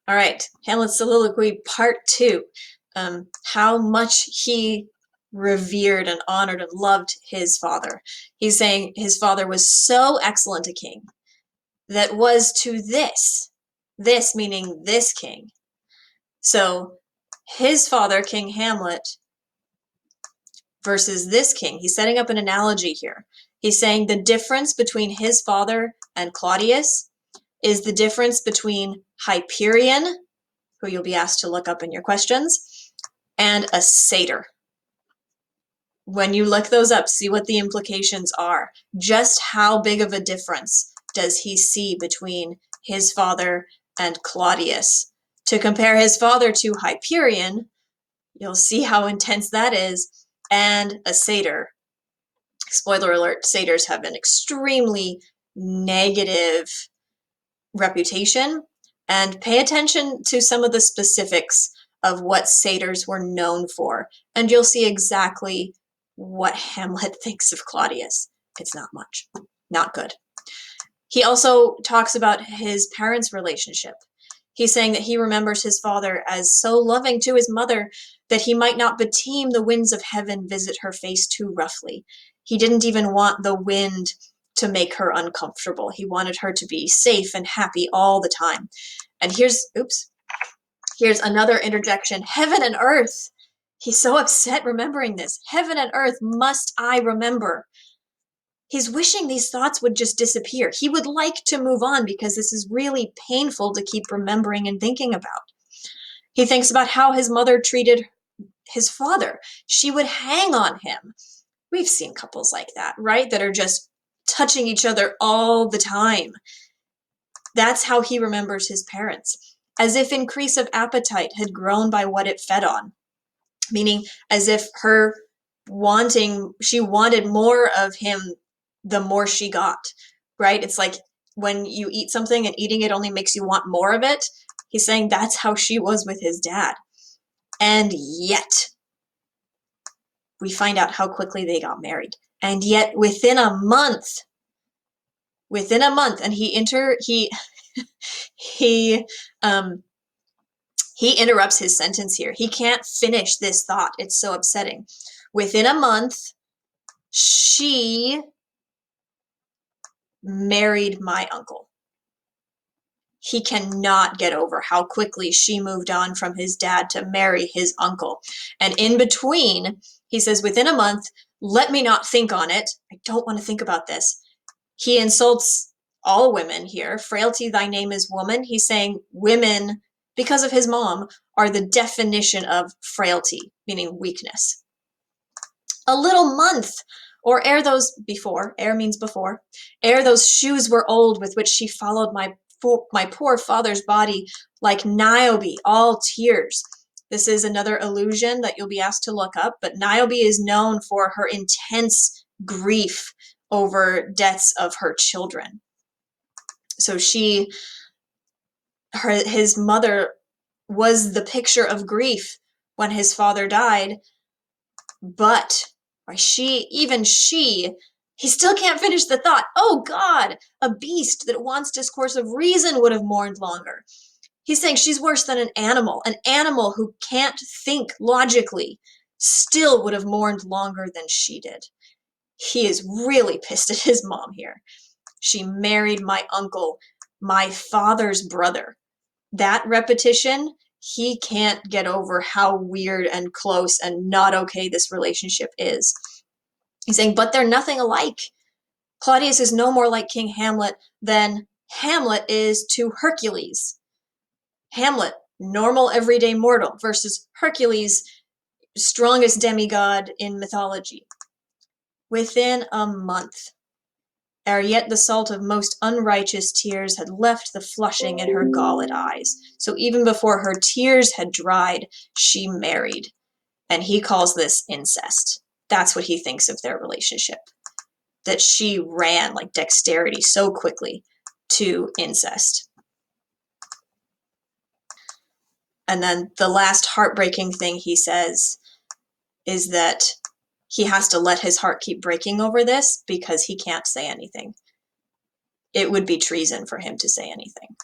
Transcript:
All right, Hamlet's soliloquy part two. How much he revered and honored and loved his father. He's saying his father was so excellent a king that was to this meaning this king. So his father, King Hamlet, versus this king. He's setting up an analogy here. He's saying the difference between his father and Claudius is the difference between Hyperion, who you'll be asked to look up in your questions, and a satyr. When you look those up, see what the implications are. Just how big of a difference does he see between his father and Claudius? To compare his father to Hyperion, you'll see how intense that is, and a satyr. Spoiler alert, satyrs have an extremely negative reputation, and pay attention to some of the specifics of what satyrs were known for, and you'll see exactly what Hamlet thinks of Claudius. It's not much, not good. He also talks about his parents' relationship. He's saying that he remembers his father as so loving to his mother that he might not beteem the winds of heaven visit her face too roughly. He didn't even want the wind to make her uncomfortable. He wanted her to be safe and happy all the time. And here's another interjection. Heaven and earth. He's so upset remembering this. Heaven and earth must I remember. He's wishing these thoughts would just disappear. He would like to move on because this is really painful to keep remembering and thinking about. He thinks about how his mother treated his father. She would hang on him. We've seen couples like that, right? That are just touching each other all the time. That's how he remembers his parents. As if increase of appetite had grown by what it fed on. Meaning as if she wanted more of him the more she got, right? It's like when you eat something and eating it only makes you want more of it. He's saying that's how she was with his dad. And yet, we find out how quickly they got married. And yet, within a month, and he interrupts his sentence here. He can't finish this thought. It's so upsetting. Within a month, she married my uncle. He cannot get over how quickly she moved on from his dad to marry his uncle. And in between, he says, within a month, let me not think on it. I don't want to think about this. He insults all women here. Frailty, thy name is woman. He's saying women, because of his mom, are the definition of frailty, meaning weakness. A little month, or ere means before, ere those shoes were old with which she followed my poor father's body like Niobe, all tears. This is another allusion that you'll be asked to look up, but Niobe is known for her intense grief over deaths of her children. So his mother was the picture of grief when his father died, but he still can't finish the thought. Oh God, a beast that wants discourse of reason would have mourned longer. He's saying she's worse than an animal who can't think logically still would have mourned longer than she did. He is really pissed at his mom here. She married my uncle, my father's brother. That repetition, he can't get over how weird and close and not okay this relationship is. He's saying, but they're nothing alike. Claudius is no more like King Hamlet than Hamlet is to Hercules. Hamlet, normal everyday mortal, versus Hercules, strongest demigod in mythology. Within a month, ere yet the salt of most unrighteous tears had left the flushing in her galled eyes. So even before her tears had dried, she married. And he calls this incest. That's what he thinks of their relationship. That she ran like dexterity so quickly to incest. And then the last heartbreaking thing he says is that he has to let his heart keep breaking over this because he can't say anything. It would be treason for him to say anything.